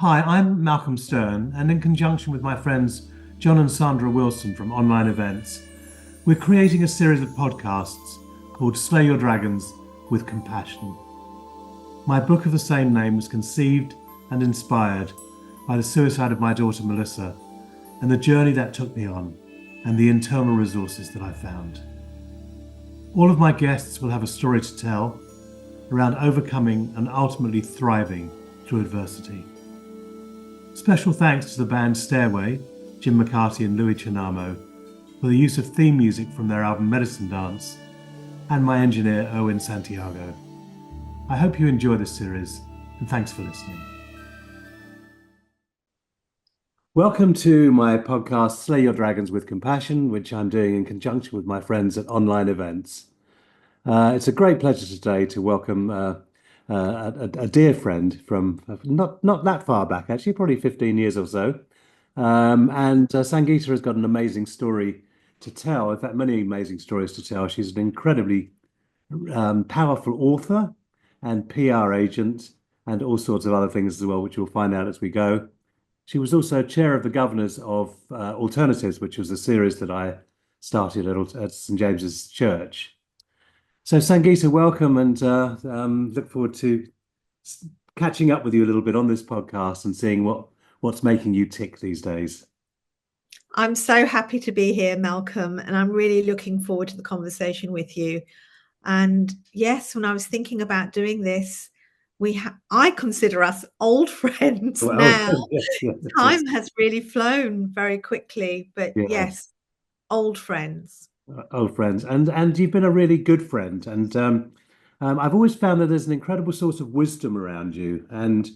Hi, I'm Malcolm Stern, and in conjunction with my friends John and Sandra Wilson from Online Events, we're creating a series of podcasts called Slay Your Dragons with Compassion. My book of the same name was conceived and inspired by the suicide of my daughter Melissa and the journey that took me on and the internal resources that I found. All of my guests will have a story to tell around overcoming and ultimately thriving through adversity. Special thanks to the band Stairway, Jim McCarty and Louis Chinamo, for the use of theme music from their album Medicine Dance, and my engineer Owen Santiago. I hope you enjoy this series, and thanks for listening. Welcome to my podcast, Slay Your Dragons with Compassion, which I'm doing in conjunction with my friends at Online Events. It's a great pleasure today to welcome a dear friend from not that far back, actually, probably 15 years or so. And Sangeeta has got an amazing story to tell. In fact, many amazing stories to tell. She's an incredibly powerful author and PR agent and all sorts of other things as well, which we'll find out as we go. She was also chair of the governors of Alternatives, which was a series that I started at St James's Church. So Sangeeta, welcome, and look forward to catching up with you a little bit on this podcast and seeing what's making you tick these days. I'm so happy to be here, Malcolm, and I'm really looking forward to the conversation with you. And yes, when I was thinking about doing this, I consider us old friends now. Yes. Time has really flown very quickly, but yes, old friends. Old friends, and you've been a really good friend, and I've always found that there's an incredible source of wisdom around you, and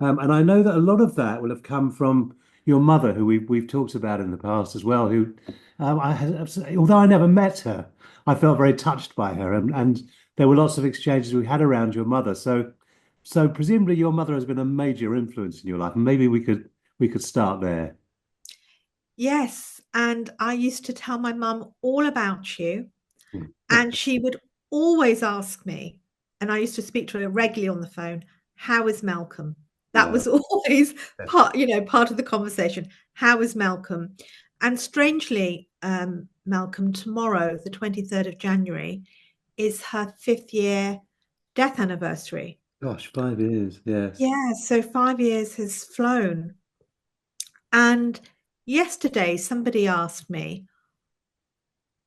I know that a lot of that will have come from your mother, who we've talked about in the past as well. Who, although I never met her, I felt very touched by her, and there were lots of exchanges we had around your mother. So presumably your mother has been a major influence in your life, and maybe we could start there. Yes, and I used to tell my mum all about you, and she would always ask me, and I used to speak to her regularly on the phone, how is Malcolm? That was always part of the conversation. How is Malcolm? And strangely, Malcolm, tomorrow, the 23rd of January, is her 5th year death anniversary. Gosh, 5 years, yes. Yeah, so 5 years has flown. And yesterday, somebody asked me,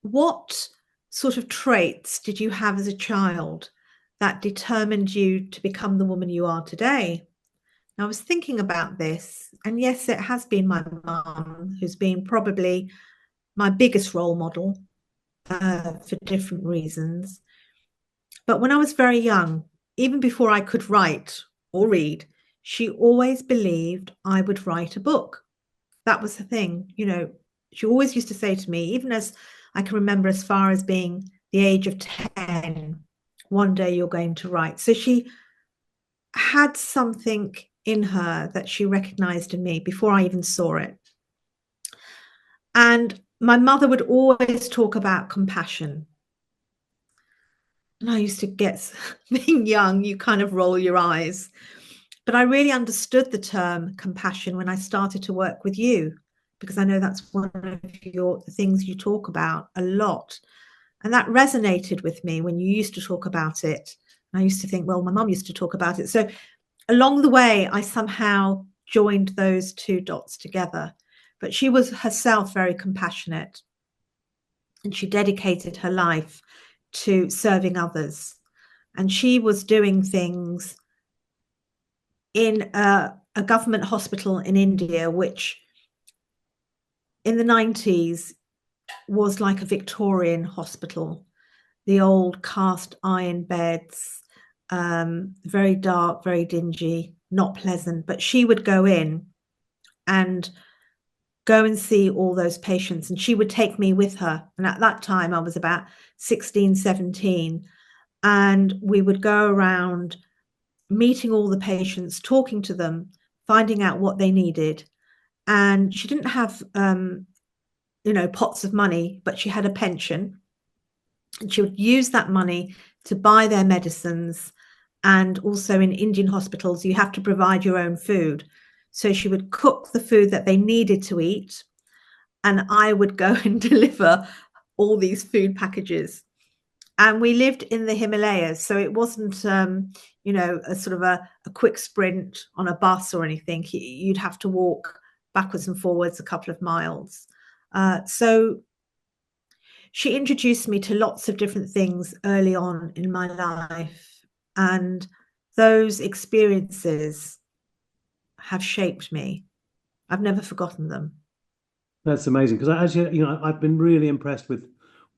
what sort of traits did you have as a child that determined you to become the woman you are today? And I was thinking about this, and yes, it has been my mum who's been probably my biggest role model for different reasons. But when I was very young, even before I could write or read, she always believed I would write a book. That was the thing, she always used to say to me, even as I can remember as far as being the age of 10, one day you're going to write. So she had something in her that she recognized in me before I even saw it. And my mother would always talk about compassion. And I used to being young, you kind of roll your eyes. But I really understood the term compassion when I started to work with you, because I know that's one of the things you talk about a lot. And that resonated with me when you used to talk about it. And I used to think, well, my mum used to talk about it. So along the way, I somehow joined those two dots together. But she was herself very compassionate, and she dedicated her life to serving others. And she was doing things in a government hospital in India, which in the 90s was like a Victorian hospital, the old cast iron beds, very dark, very dingy, not pleasant. But she would go in and see all those patients, and she would take me with her. And at that time, I was about 16, 17, and we would go around meeting all the patients, talking to them, finding out what they needed. And she didn't have, pots of money, but she had a pension. And she would use that money to buy their medicines. And also in Indian hospitals, you have to provide your own food. So she would cook the food that they needed to eat, and I would go and deliver all these food packages. And we lived in the Himalayas, so it wasn't, a sort of a quick sprint on a bus or anything. You'd have to walk backwards and forwards a couple of miles. So she introduced me to lots of different things early on in my life, and those experiences have shaped me. I've never forgotten them. That's amazing because actually, I've been really impressed with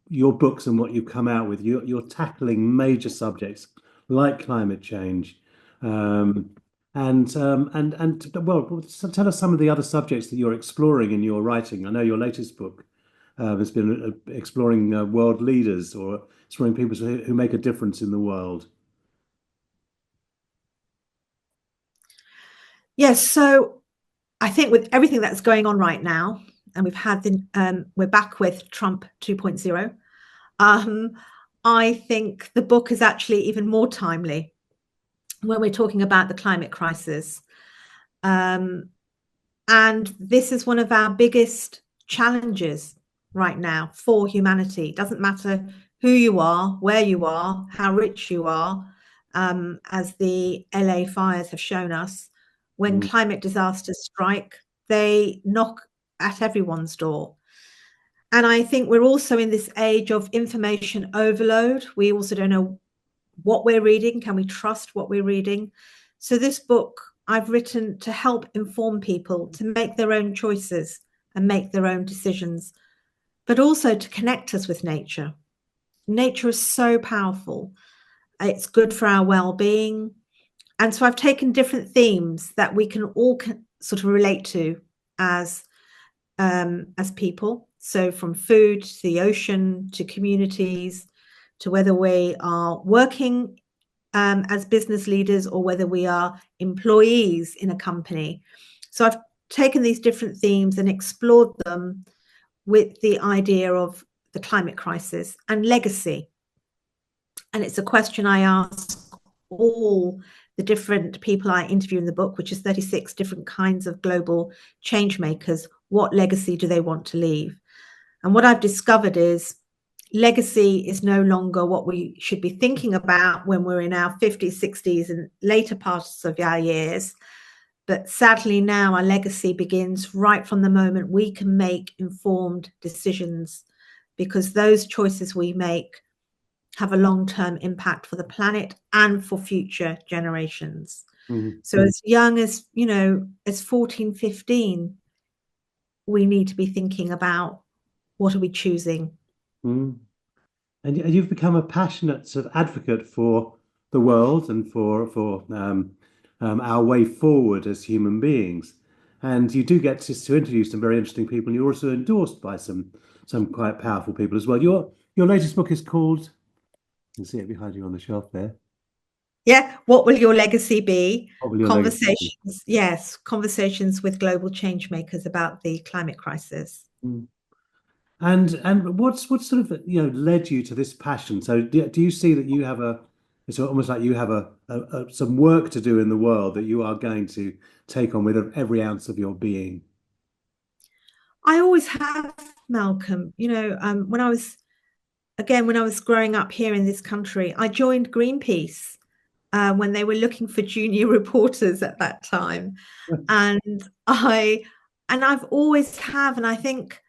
your books and what you've come out with. You're tackling major subjects like climate change, um, and well, so tell us some of the other subjects that you're exploring in your writing. I know your latest book has been exploring world leaders or exploring people who make a difference in the world. Yes, so I think with everything that's going on right now, and we're back with Trump 2.0. Um, I think the book is actually even more timely when we're talking about the climate crisis. Um, and this is one of our biggest challenges right now for humanity. It doesn't matter who you are, where you are, how rich you are, as the LA fires have shown us. When Mm, climate disasters strike, they knock at everyone's door. And I think we're also in this age of information overload. We also don't know what we're reading. Can we trust what we're reading? So, this book I've written to help inform people to make their own choices and make their own decisions, but also to connect us with nature. Nature is so powerful, it's good for our well being. And so, I've taken different themes that we can all sort of relate to as people. So from food to the ocean to communities to whether we are working as business leaders or whether we are employees in a company. So I've taken these different themes and explored them with the idea of the climate crisis and legacy. And it's a question I ask all the different people I interview in the book, which is 36 different kinds of global change makers. What legacy do they want to leave? And what I've discovered is legacy is no longer what we should be thinking about when we're in our 50s, 60s, and later parts of our years. But sadly, now our legacy begins right from the moment we can make informed decisions, because those choices we make have a long-term impact for the planet and for future generations. mm, So as young as, as 14, 15, we need to be thinking about what are we choosing. mm. And you've become a passionate sort of advocate for the world and for our way forward as human beings. And you do get to interview some very interesting people, and you're also endorsed by some quite powerful people as well. Your latest book is called, you can see it behind you on the shelf there. Yeah. What will your legacy be? What will your legacy be? Conversations. Yes. Conversations with global change makers about the climate crisis. Mm. And what sort of led you to this passion? So do you see that you have it's almost like you have some work to do in the world that you are going to take on with every ounce of your being? I always have, Malcolm. When I was growing up here in this country, I joined Greenpeace when they were looking for junior reporters at that time, and I've always have, and I think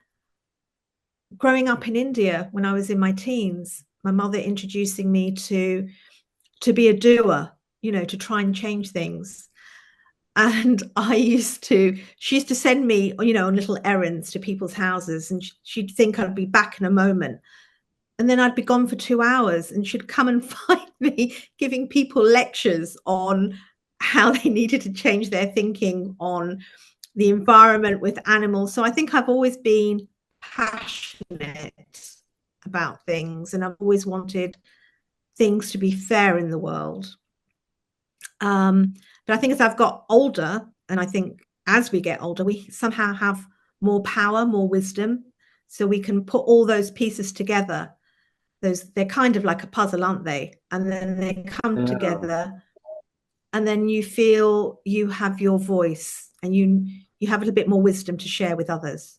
growing up in India when I was in my teens, my mother introducing me to be a doer, to try and change things. And she used to send me, on little errands to people's houses, and she'd think I'd be back in a moment. And then I'd be gone for 2 hours, and she'd come and find me giving people lectures on how they needed to change their thinking on the environment with animals. So I think I've always been passionate about things, and I've always wanted things to be fair in the world. But I think as I've got older, and I think as we get older, we somehow have more power, more wisdom, so we can put all those pieces together. They're kind of like a puzzle, aren't they? And then they come Yeah. together, and then you feel you have your voice and you have a little bit more wisdom to share with others.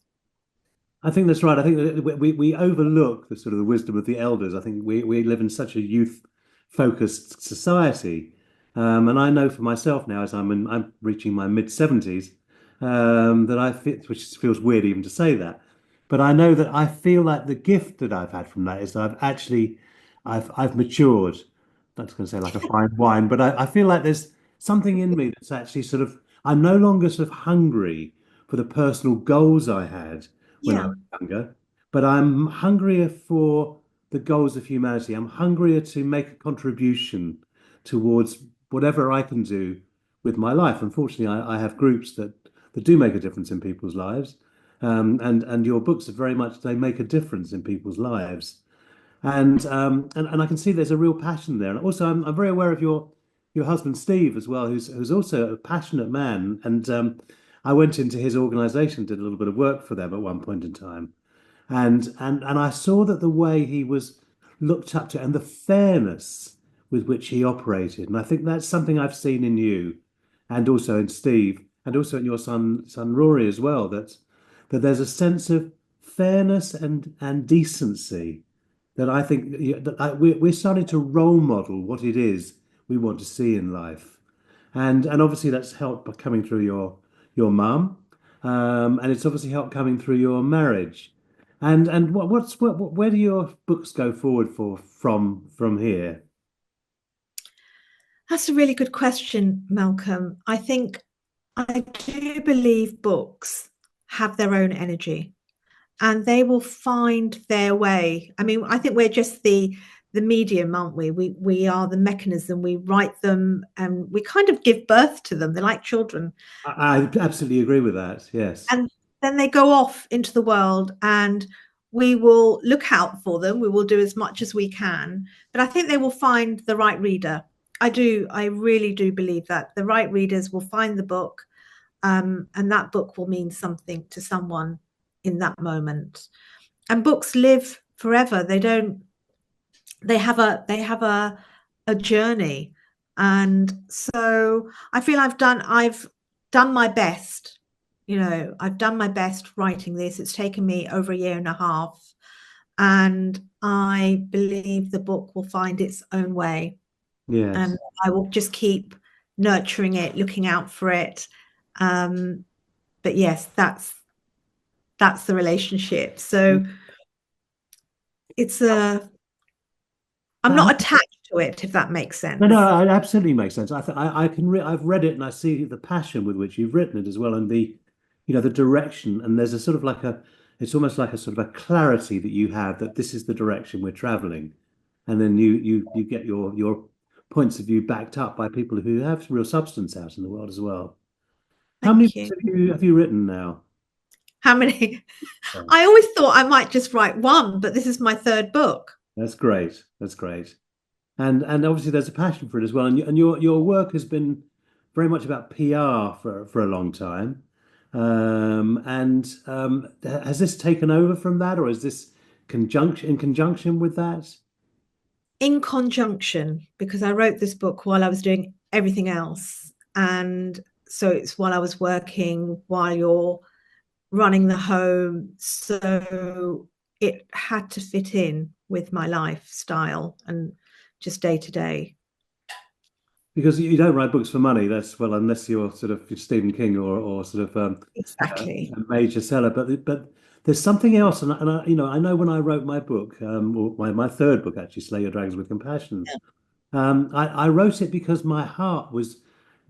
I think that's right. I think that we overlook the sort of the wisdom of the elders. I think we live in such a youth-focused society, and I know for myself now, as I'm reaching my mid 70s, that I feel, which feels weird even to say that, but I know that I feel like the gift that I've had from that is that I've matured. That's going to say like a fine wine, but I feel like there's something in me that's actually sort of I'm no longer sort of hungry for the personal goals I had when I Yeah. was younger, but I'm hungrier for the goals of humanity. I'm hungrier to make a contribution towards whatever I can do with my life. Unfortunately, I have groups that do make a difference in people's lives, and your books are very much they make a difference in people's lives, and I can see there's a real passion there. And also, I'm very aware of your husband Steve as well, who's also a passionate man, and I went into his organization, did a little bit of work for them at one point in time, and I saw that the way he was looked up to and the fairness with which he operated, and I think that's something I've seen in you, and also in Steve, and also in your son Rory as well. That there's a sense of fairness and decency that I think that we're starting to role model what it is we want to see in life, and obviously that's helped by coming through your mum, and it's obviously helped coming through your marriage, and where do your books go forward for from here? That's a really good question, Malcolm. I think I do believe books have their own energy and they will find their way. I mean, I think we're just the medium, aren't we? We are the mechanism. We write them and we kind of give birth to them. They're like children. I absolutely agree with that. Yes, And then they go off into the world and we will look out for them. We will do as much as we can. But I think they will find the right reader. I really do believe that the right readers will find the book, and that book will mean something to someone in that moment. And books live forever. They don't. They have a journey, and so I feel I've done my best. I've done my best writing this. It's taken me over a year and a half, and I believe the book will find its own way, and yes. I will just keep nurturing it, looking out for it. Um, but yes, that's the relationship. So it's a I'm Uh, not attached to it, if that makes sense. no, it absolutely makes sense. I can I've read it and I see the passion with which you've written it as well, and the direction. And there's a sort of like it's almost like a sort of a clarity that you have that this is the direction we're traveling, and then you get your points of view backed up by people who have real substance out in the world as well. How many Thank books you. have you written now? How many? Oh, I always thought I might just write one, but this is my third book. that's great. That's great. And obviously there's a passion for it as well. And your work has been very much about PR for a long time. And has this taken over from that, or is this conjunction in conjunction with that? In conjunction, because I wrote this book while I was doing everything else. And so it's while I was working, while you're running the home. So it had to fit in with my lifestyle and just day to day. Because you don't write books for money. That's well, unless you're sort of Stephen King or sort of Exactly. a major seller. But there's something else, I know when I wrote my book, or my third book actually, Slay Your Dragons with Compassion. I wrote it because my heart was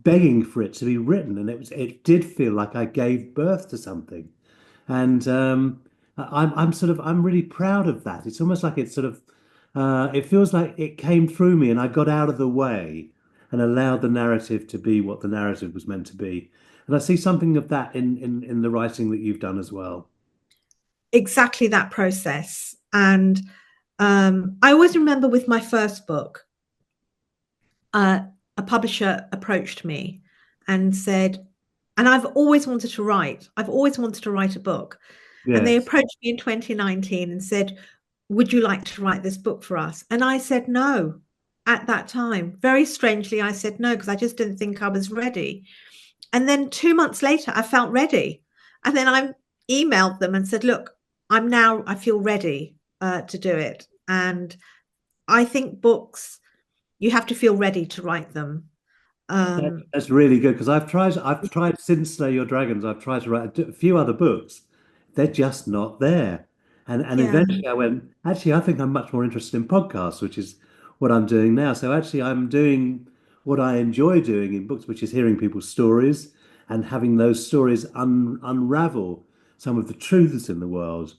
begging for it to be written, and it did feel like I gave birth to something, and I'm really proud of that. It's almost like it's sort of it feels like it came through me, and I got out of the way and allowed the narrative to be what the narrative was meant to be. And I see something of that in the writing that you've done as well. Exactly that process. And I always remember with my first book, a publisher approached me and said, and I've always wanted to write, I've always wanted to write a book. And they Yes. approached me in 2019 and said, would you like to write this book for us? And I said no at that time. Very strangely, I said no because I just didn't think I was ready. And then 2 months later, I felt ready. And then I emailed them and said, look, I feel ready to do it. And I think books, you have to feel ready to write them. Um, That's really good because I've tried since Slay Your Dragons. I've tried to write a few other books. They're just not there. And yeah. eventually I went, actually, I think I'm much more interested in podcasts, which is what I'm doing now. So actually, I'm doing what I enjoy doing in books, which is hearing people's stories and having those stories unravel some of the truths in the world.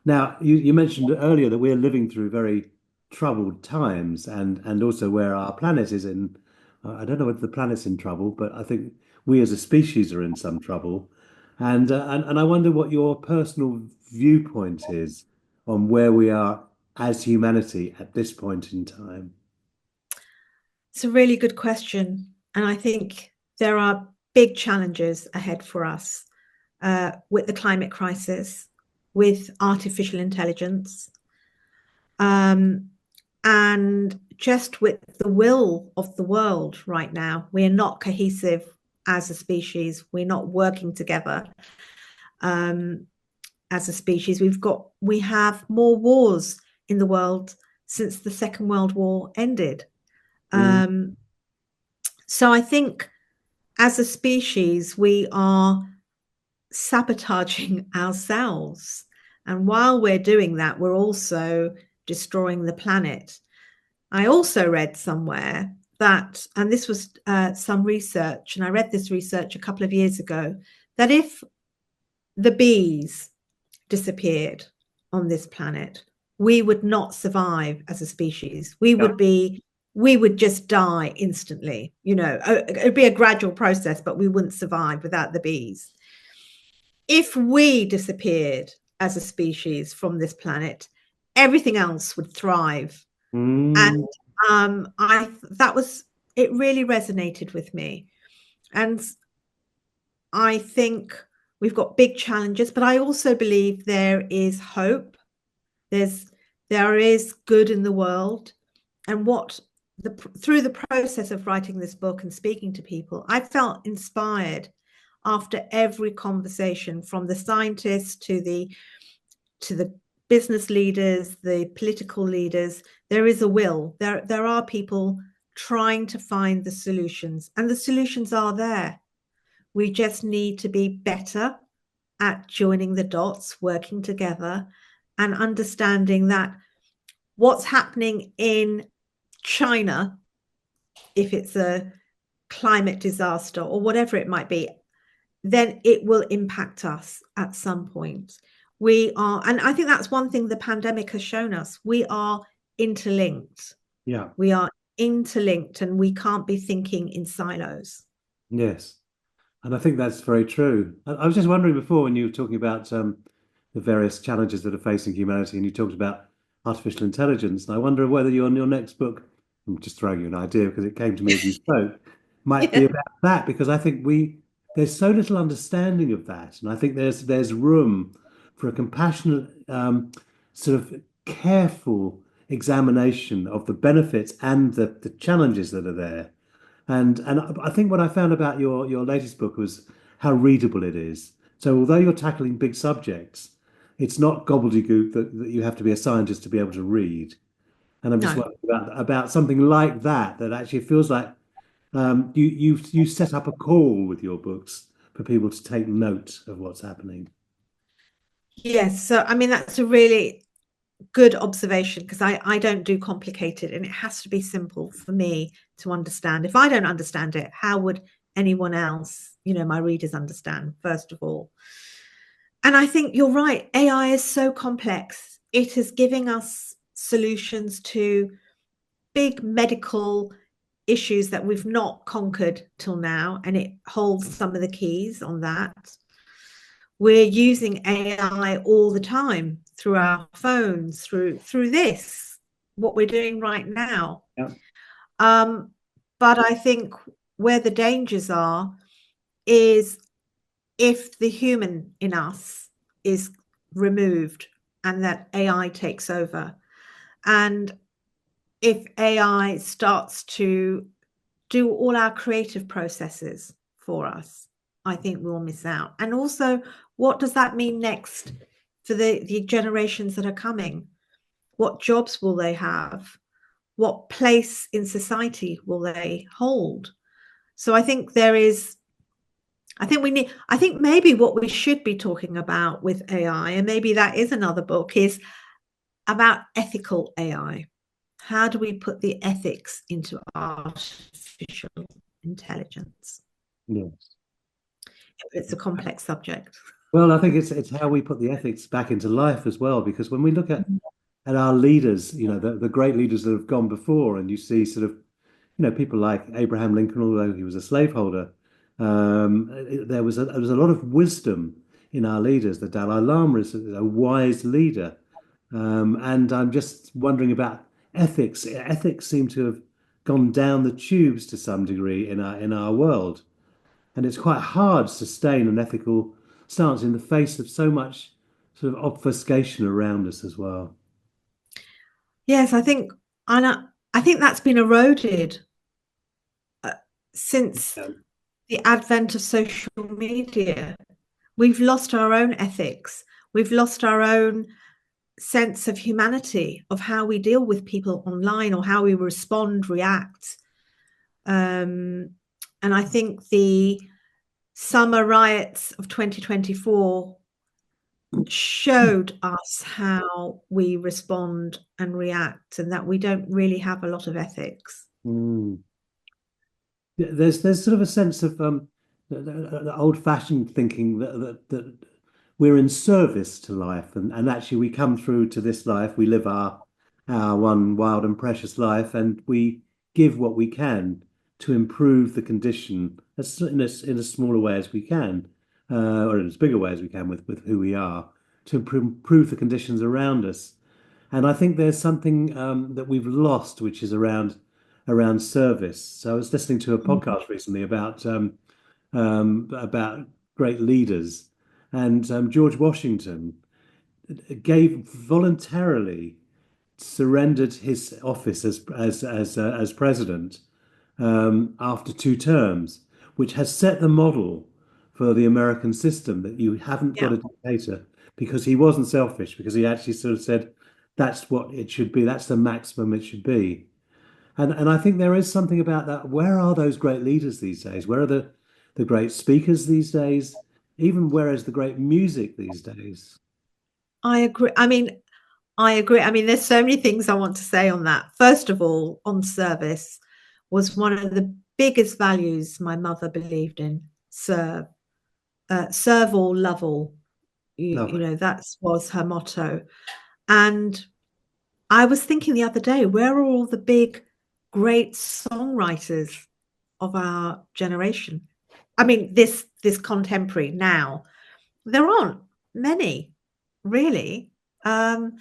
Now, you mentioned earlier that we're living through very troubled times and also where our planet is in, I don't know whether the planet's in trouble, but I think we as a species are in some trouble. And I wonder what your personal viewpoint is on where we are as humanity at this point in time. It's a really good question. And I think there are big challenges ahead for us with the climate crisis, with artificial intelligence, um, and just with the will of the world right now. We are not cohesive as a species. We're not working together um, as a species. We have more wars in the world since the Second World War ended. Mm, Um, so I think as a species, we are sabotaging ourselves. And while we're doing that, we're also destroying the planet. I also read somewhere that, and this was some research, and I read this research a couple of years ago, that if the bees disappeared on this planet, we would not survive as a species. yeah. We would just die instantly. It'd be a gradual process, but we wouldn't survive without the bees. If we disappeared as a species from this planet, everything else would thrive. And Mm, I that was it really resonated with me. And I think we've got big challenges, but I also believe there is hope. There's there is good in the world. And through the process of writing this book and speaking to people, I felt inspired after every conversation, from the scientists to the business leaders, the political leaders. There is a will. There are people trying to find the solutions, and the solutions are there. We just need to be better at joining the dots, working together, and understanding that what's happening in China, if it's a climate disaster or whatever it might be, then it will impact us at some point. And I think that's one thing the pandemic has shown us. We are interlinked. yeah. We are interlinked, and we can't be thinking in silos. Yes. And I think that's very true. I was just wondering before when you were talking about the various challenges that are facing humanity, and you talked about artificial intelligence. And I wonder whether your next book, I'm just throwing you an idea because it came to me as you spoke, might be Yeah. about that because I think there's so little understanding of that, and I think there's room for a compassionate, sort of careful examination of the benefits and the challenges that are there. And I think what I found about your latest book was how readable it is. So although you're tackling big subjects, it's not gobbledygook that you have to be a scientist to be able to read. And I'm just No. wondering about something like that that actually feels like you set up a call with your books for people to take note of what's happening. Yes. So, I mean, that's a really good observation, because I don't do complicated, and it has to be simple for me to understand. If I don't understand it, how would anyone else, my readers, understand, first of all? And I think you're right. AI is so complex. It is giving us solutions to big medical issues that we've not conquered till now, and it holds some of the keys on that. We're using AI all the time through our phones, through this, what we're doing right now. Yeah. Um, but I think where the dangers are is if the human in us is removed and that AI takes over. And if AI starts to do all our creative processes for us, I think we'll miss out. And also, what does that mean next for the generations that are coming? What jobs will they have? What place in society will they hold? So I think there is, I think we need, I think maybe what we should be talking about with AI, and maybe that is another book, is about ethical AI. How do we put the ethics into artificial intelligence? Yes. It's a complex subject. Well, I think it's how we put the ethics back into life as well, because when we look at our leaders, the great leaders that have gone before, and you see sort of, people like Abraham Lincoln, although he was a slaveholder, there was a lot of wisdom in our leaders. The Dalai Lama is a wise leader, and I'm just wondering about ethics. Ethics seem to have gone down the tubes to some degree in our world. And it's quite hard to sustain an ethical stance in the face of so much sort of obfuscation around us as well. Yes, I think, and I think that's been eroded uh, since Yeah. the advent of social media. We've lost our own ethics. We've lost our own sense of humanity, of how we deal with people online or how we respond, react. Um, and I think the summer riots of 2024 showed us how we respond and react, and that we don't really have a lot of ethics. Mm. Yeah, there's sort of a sense of the old-fashioned thinking that we're in service to life, and actually we come through to this life, we live our one wild and precious life, and we give what we can to improve the condition in as smaller way as we can, or in as big a way as we can with who we are, to improve the conditions around us. And I think there's something that we've lost, which is around service. So I was listening to a podcast recently about great leaders, and George Washington gave voluntarily surrendered his office as president after 2 terms, which has set the model for the American system that you haven't got Yeah, a dictator, because he wasn't selfish, because he actually sort of said that's what it should be, that's the maximum it should be. And I think there is something about that. Where are those great leaders these days? Where are the great speakers these days? Even where is the great music these days? I agree. I agree. There's so many things I want to say on that. First of all, on service was one of the biggest values my mother believed in. Serve all, love all. You Lovely. know, that was her motto. And I was thinking the other day, where are all the big, great songwriters of our generation? This contemporary now. There aren't many, really. Um,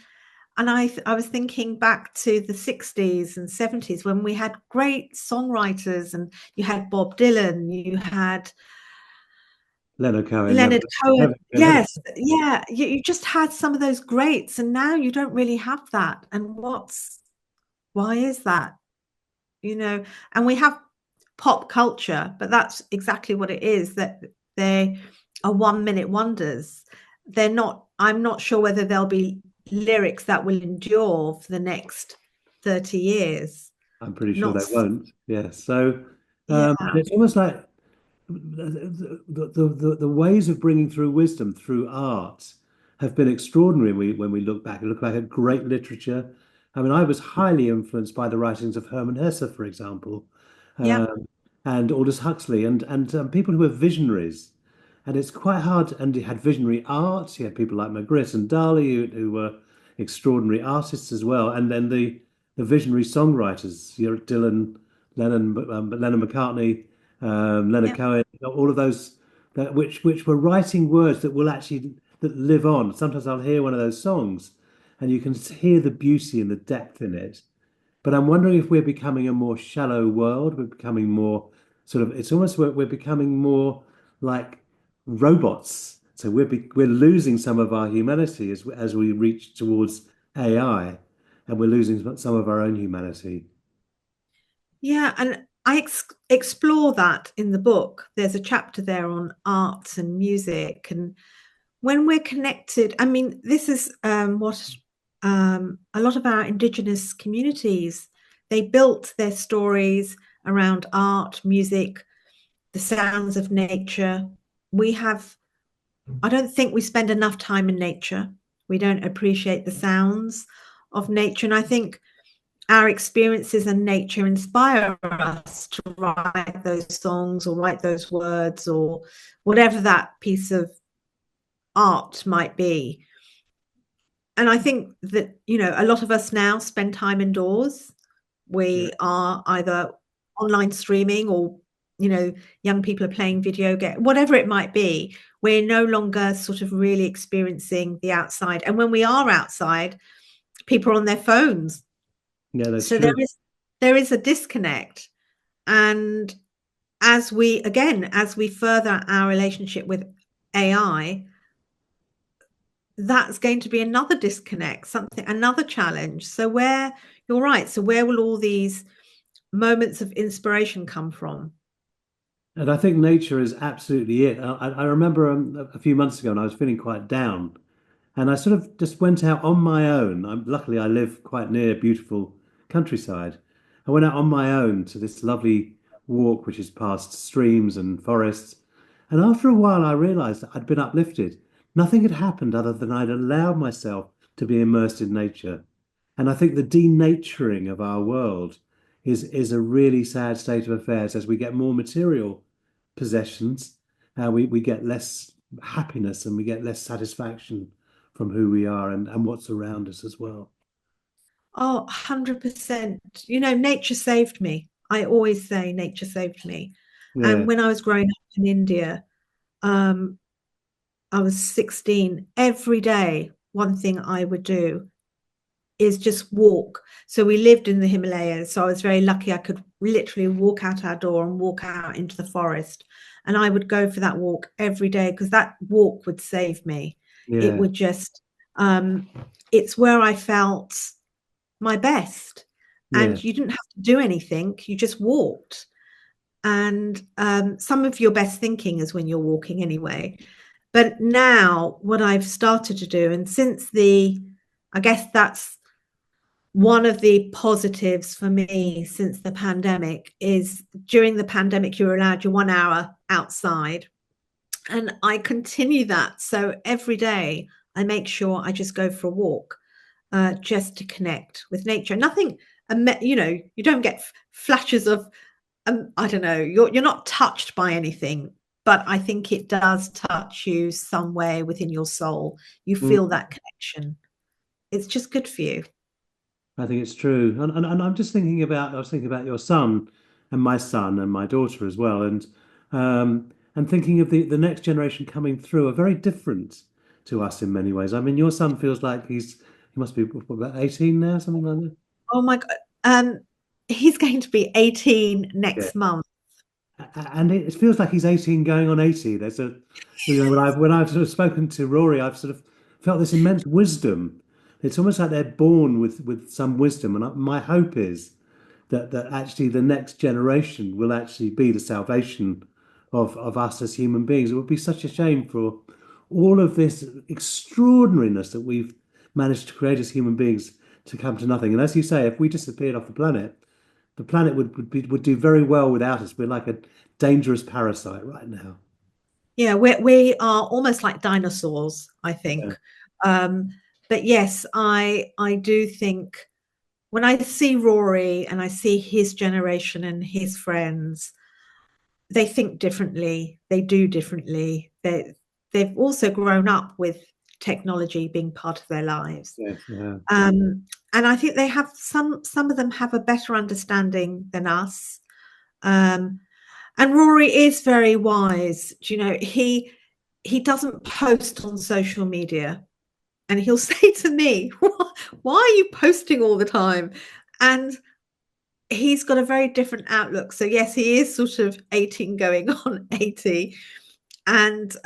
and I was thinking back to the 60s and 70s when we had great songwriters, and you had Bob Dylan, you had Leonard Cohen, Leonard Cohen. never. Yes, yeah, you just had some of those greats, and now you don't really have that. And why is that? You know, and we have pop culture, but that's exactly what it is, that they are 1 minute wonders. I'm not sure whether there'll be lyrics that will endure for the next 30 years. I'm pretty sure Not, they won't. Yeah. So yeah, it's almost like the ways of bringing through wisdom through art have been extraordinary. When we look back at great literature. I mean, I was highly influenced by the writings of Hermann Hesse, for example, yeah, um, and Aldous Huxley, and people who were visionaries. And it's quite hard. And he had visionary art. He had people like Magritte and Dali who were extraordinary artists as well. And then the visionary songwriters, Dylan, Lennon McCartney, Leonard yeah. Cohen, all of those which were writing words that will actually that live on. Sometimes I'll hear one of those songs, and you can hear the beauty and the depth in it. But I'm wondering if we're becoming a more shallow world. We're becoming more sort of. It's almost we're becoming more like robots. So we're losing some of our humanity as we reach towards AI, and we're losing some of our own humanity. Yeah, and I explore that in the book. There's a chapter there on arts and music, and when we're connected, I mean, this is what a lot of our Indigenous communities, they built their stories around art, music, the sounds of nature. We have, I don't think we spend enough time in nature. We don't appreciate the sounds of nature. And I think our experiences in nature inspire us to write those songs or write those words or whatever that piece of art might be. And I think that, you know, a lot of us now spend time indoors. Yeah. We are either online streaming or, you know, young people are playing video game, whatever it might be. We're no longer sort of really experiencing the outside. And when we are outside, people are on their phones. Yeah, that's So true. there is a disconnect. And as we further our relationship with AI, that's going to be another disconnect, something, another challenge. So where you're right. So where will all these moments of inspiration come from? And I think nature is absolutely it. I remember a few months ago, and I was feeling quite down. And I sort of just went out on my own. Luckily, I live quite near beautiful countryside. I went out on my own to this lovely walk, which is past streams and forests. And after a while, I realized that I'd been uplifted. Nothing had happened other than I'd allowed myself to be immersed in nature. And I think the denaturing of our world is a really sad state of affairs as we get more material possessions, we get less happiness and we get less satisfaction from who we are and what's around us as well. Oh, 100%. You know, nature saved me. I always say nature saved me. Yeah, And when I was growing up in India, um, I was 16. Every day, one thing I would do is just walk. So we lived in the Himalayas. So I was very lucky I could literally walk out our door and walk out into the forest. And I would go for that walk every day because that walk would save me. It yeah, would just, um, it's where I felt my best. yeah. And you didn't have to do anything, you just walked. And some of your best thinking is when you're walking anyway. But now, what I've started to do, and since I guess that's one of the positives for me since the pandemic, is during the pandemic, you were allowed your 1 hour outside. And I continue that. So every day, I make sure I just go for a walk just to connect with nature. Nothing, you know, you don't get flashes of, I don't know, you're not touched by anything, but I think it does touch you somewhere within your soul. You feel Mm. that connection. It's just good for you. I think it's true. And I was thinking about your son and my daughter as well. And thinking of the next generation coming through are very different to us in many ways. I mean, your son feels like he must be what, about 18 now, something like that. Oh my God. He's going to be 18 Yeah. next month. And it feels like he's 18 going on 80. When I've sort of spoken to Rory, I've sort of felt this immense wisdom. It's almost like they're born with some wisdom. And my hope is that actually the next generation will actually be the salvation of us as human beings. It would be such a shame for all of this extraordinariness that we've managed to create as human beings to come to nothing. And as you say, if we disappeared off the planet would do very well without us. We're like a dangerous parasite right now. Yeah, we are almost like dinosaurs, I Yeah, think. Um, but yes, I do think when I see Rory and I see his generation and his friends, they think differently, they do differently. They've also grown up with technology being part of their lives. yes, yeah, Um, and I think they have some of them have a better understanding than us. Um, and Rory is very wise. Do you know, he doesn't post on social media, and he'll say to me, "Why are you posting all the time?" And he's got a very different outlook. So yes, he is sort of 18 going on 80, and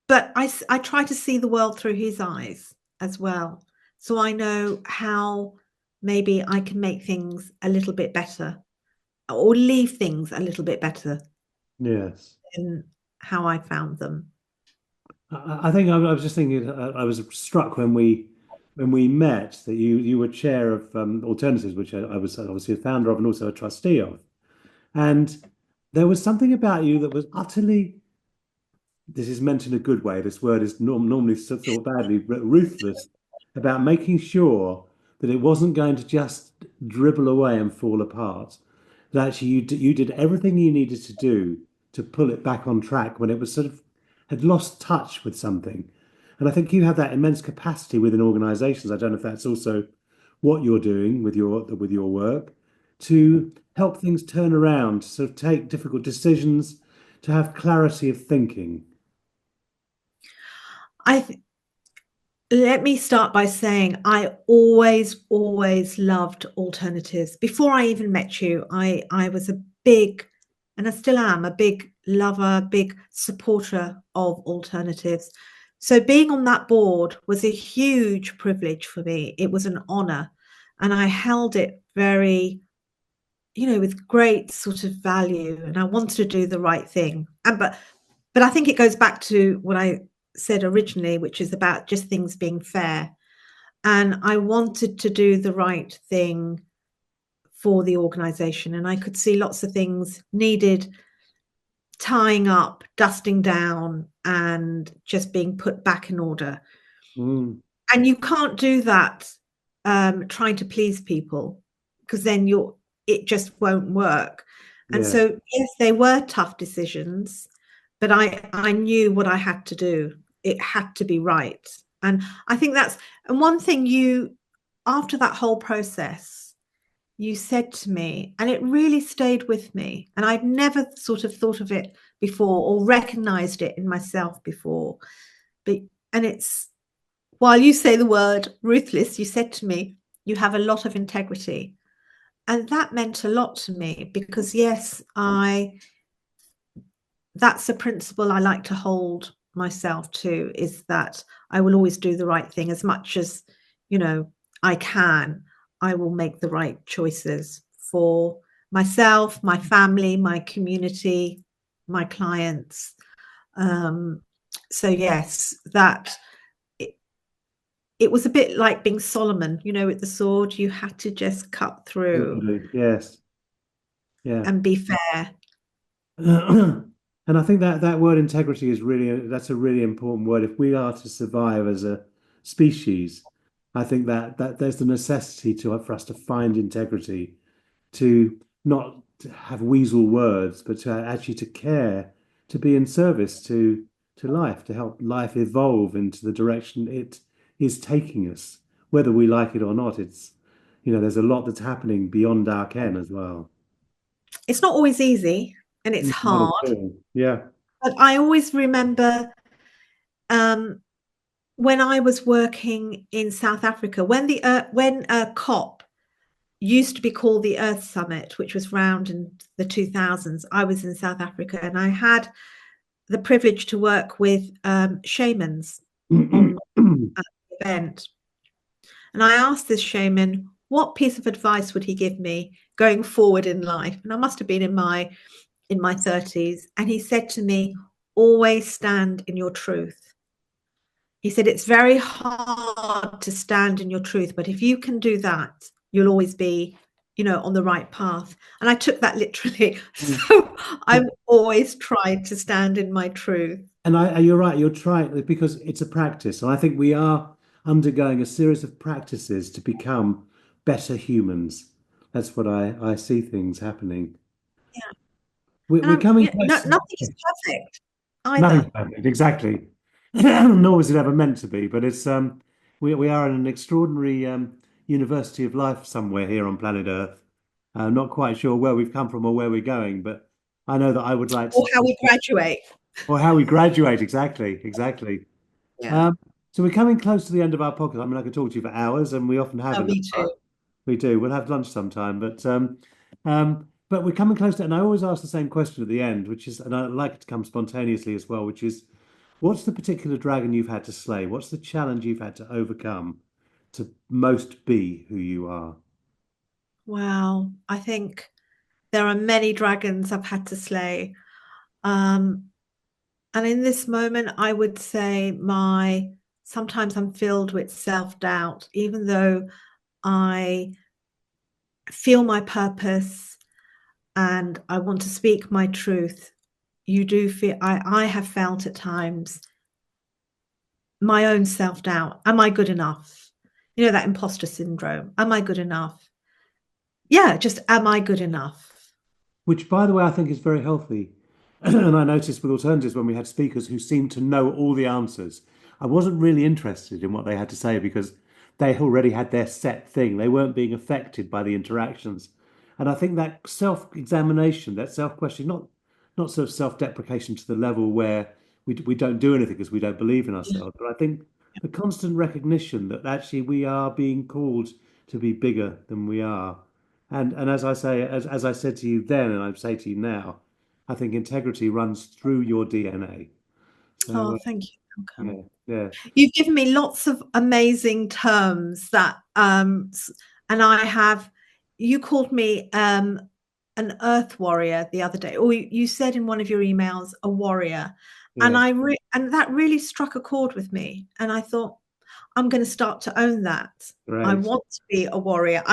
but I try to see the world through his eyes as well, so I know how. maybe I can make things a little bit better or leave things a little bit better Yes. than how I found them. I think I was just thinking. I was struck when we met that you were chair of alternatives, which I was obviously a founder of and also a trustee of. And there was something about you that was utterly, this is meant in a good way. This word is normally thought badly, but ruthless about making sure that it wasn't going to just dribble away and fall apart. That actually you did everything you needed to do to pull it back on track when it was sort of had lost touch with something. And I think you have that immense capacity within organizations. I don't know if that's also what you're doing with your work to help things turn around, to sort of take difficult decisions, to have clarity of thinking. I th- Let me start by saying I always loved alternatives. Before I even met you, I was a big, and I still am a big lover, big supporter of alternatives. So being on that board was a huge privilege for me. It was an honor, and I held it very, with great sort of value, and I wanted to do the right thing. But I think it goes back to what I said originally, which is about just things being fair. And I wanted to do the right thing for the organization. And I could see lots of things needed tying up, dusting down, and just being put back in order. Mm, And you can't do that trying to please people, because then it just won't work. And yeah. so yes, they were tough decisions, but I knew what I had to do. It had to be right. And I think that's, and one thing you, after that whole process, you said to me, and it really stayed with me, and I'd never sort of thought of it before or recognized it in myself before. But and it's, while you say the word ruthless, you said to me, you have a lot of integrity. And that meant a lot to me because, yes, that's a principle I like to hold myself to, is that I will always do the right thing as much as, you know, I can. I will make the right choices for myself, my family, my community, my clients. Um, so yes, that it was a bit like being Solomon, with the sword. You had to just cut through Absolutely. Yes. Yeah. and be fair. And I think that that word integrity is really that's a really important word. If we are to survive as a species, I think that there's the necessity for us to find integrity, to not to have weasel words, but to actually to care, to be in service to life, to help life evolve into the direction it is taking us, whether we like it or not. There's a lot that's happening beyond our ken as well. It's not always easy and it's Not at hard, all. Yeah. but I always remember um, when I was working in South Africa, when COP used to be called the Earth Summit, which was round in the 2000s. I was in South Africa and I had the privilege to work with shamans on at the event. And I asked this shaman what piece of advice would he give me going forward in life. And I must have been in my 30s. And he said to me, always stand in your truth. He said, it's very hard to stand in your truth, but if you can do that, you'll always be, on the right path. And I took that literally. So I've always tried to stand in my truth. And you're right, you're trying because it's a practice. And I think we are undergoing a series of practices to become better humans. That's what I see things happening. Yeah. We're And coming close. nothing is perfect Nothing's either. perfect, exactly. Nor was it ever meant to be. But we are in an extraordinary university of life somewhere here on planet Earth. I'm not quite sure where we've come from or where we're going, but I know that I would like Or to, how we graduate. or how we graduate. Exactly, exactly. Yeah. Um, so we're coming close to the end of our podcast. I mean, I could talk to you for hours, and we often have Oh, an me hour. too. We do. We'll have lunch sometime, but we're coming close to, and I always ask the same question at the end, which is, and I like it to come spontaneously as well, which is, what's the particular dragon you've had to slay? What's the challenge you've had to overcome to most be who you are? Wow. I think there are many dragons I've had to slay. Um, and in this moment, I would say my sometimes I'm filled with self-doubt, even though I feel my purpose and I want to speak my truth. You do feel I have felt at times my own self-doubt. Am I good enough? You know, that imposter syndrome. Am I good enough? Yeah, just am I good enough? Which, by the way, I think is very healthy. And I noticed with alternatives when we had speakers who seemed to know all the answers, I wasn't really interested in what they had to say because they already had their set thing. They weren't being affected by the interactions. And I think that self-examination, that self-question, not sort of self-deprecation to the level where we don't do anything because we don't believe in Yeah. ourselves, but I think the constant recognition that actually we are being called to be bigger than we are. And as I say, as I said to you then, and I say to you now, I think integrity runs through your DNA. So Oh, thank you. Welcome. yeah, yeah, You've given me lots of amazing terms that and I have you called me an earth warrior the other day, or you said in one of your emails a warrior. And yeah. and that really struck a chord with me. And I thought, I'm going to start to own that. I Great. want to be a warrior.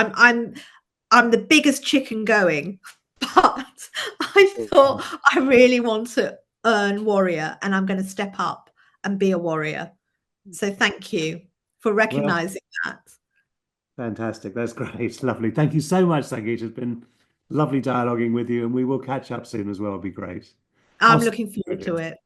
I'm the biggest chicken going, but I thought I really want to earn warrior, and I'm going to step up and be a warrior. So thank you for Well, recognizing that. fantastic. That's great. Lovely. Thank you so much, Sangeeta. It's been lovely dialoguing with you, and we will catch up soon as well. It'll be great. I'll I'm see looking you forward to again. it.